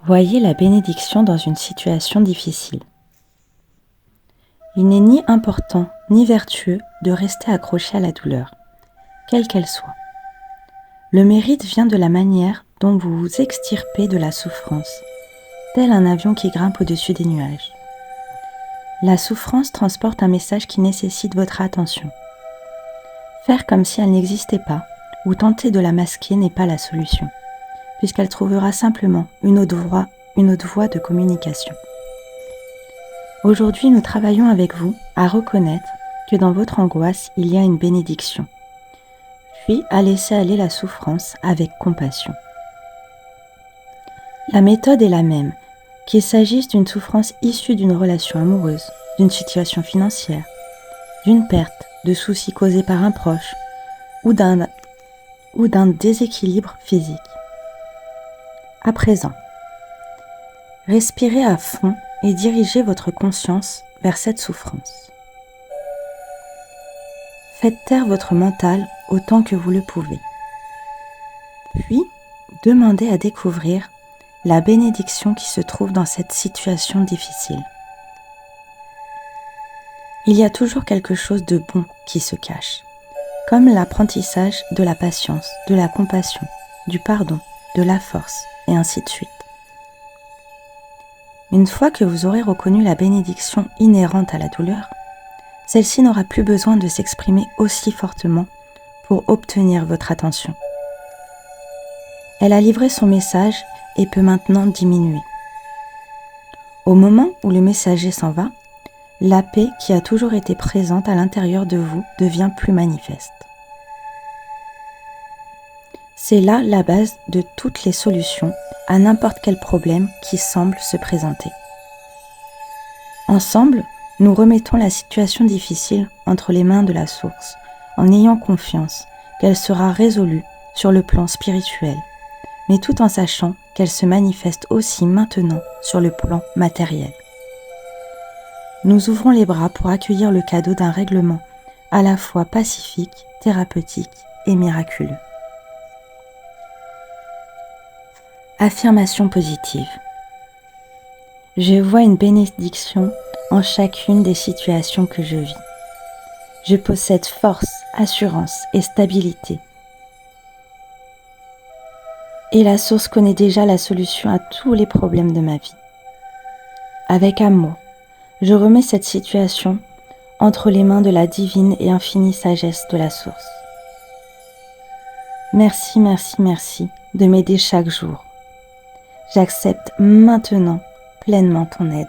Voyez la bénédiction dans une situation difficile. Il n'est ni important ni vertueux de rester accroché à la douleur, quelle qu'elle soit. Le mérite vient de la manière dont vous vous extirpez de la souffrance, tel un avion qui grimpe au-dessus des nuages. La souffrance transporte un message qui nécessite votre attention. Faire comme si elle n'existait pas ou tenter de la masquer n'est pas la solution, puisqu'elle trouvera simplement une autre voie de communication. Aujourd'hui, nous travaillons avec vous à reconnaître que dans votre angoisse, il y a une bénédiction, puis à laisser aller la souffrance avec compassion. La méthode est la même, qu'il s'agisse d'une souffrance issue d'une relation amoureuse, d'une situation financière, d'une perte, de soucis causés par un proche ou d'un déséquilibre physique. À présent, respirez à fond et dirigez votre conscience vers cette souffrance. Faites taire votre mental autant que vous le pouvez. Puis, demandez à découvrir la bénédiction qui se trouve dans cette situation difficile. Il y a toujours quelque chose de bon qui se cache, comme l'apprentissage de la patience, de la compassion, du pardon, de la force, et ainsi de suite. Une fois que vous aurez reconnu la bénédiction inhérente à la douleur, celle-ci n'aura plus besoin de s'exprimer aussi fortement pour obtenir votre attention. Elle a livré son message et peut maintenant diminuer. Au moment où le messager s'en va, la paix qui a toujours été présente à l'intérieur de vous devient plus manifeste. C'est là la base de toutes les solutions à n'importe quel problème qui semble se présenter. Ensemble, nous remettons la situation difficile entre les mains de la source, en ayant confiance qu'elle sera résolue sur le plan spirituel, mais tout en sachant qu'elle se manifeste aussi maintenant sur le plan matériel. Nous ouvrons les bras pour accueillir le cadeau d'un règlement à la fois pacifique, thérapeutique et miraculeux. Affirmation positive. Je vois une bénédiction en chacune des situations que je vis. Je possède force, assurance et stabilité. Et la source connaît déjà la solution à tous les problèmes de ma vie. Avec amour, je remets cette situation entre les mains de la divine et infinie sagesse de la source. Merci, merci, merci de m'aider chaque jour. J'accepte maintenant pleinement ton aide.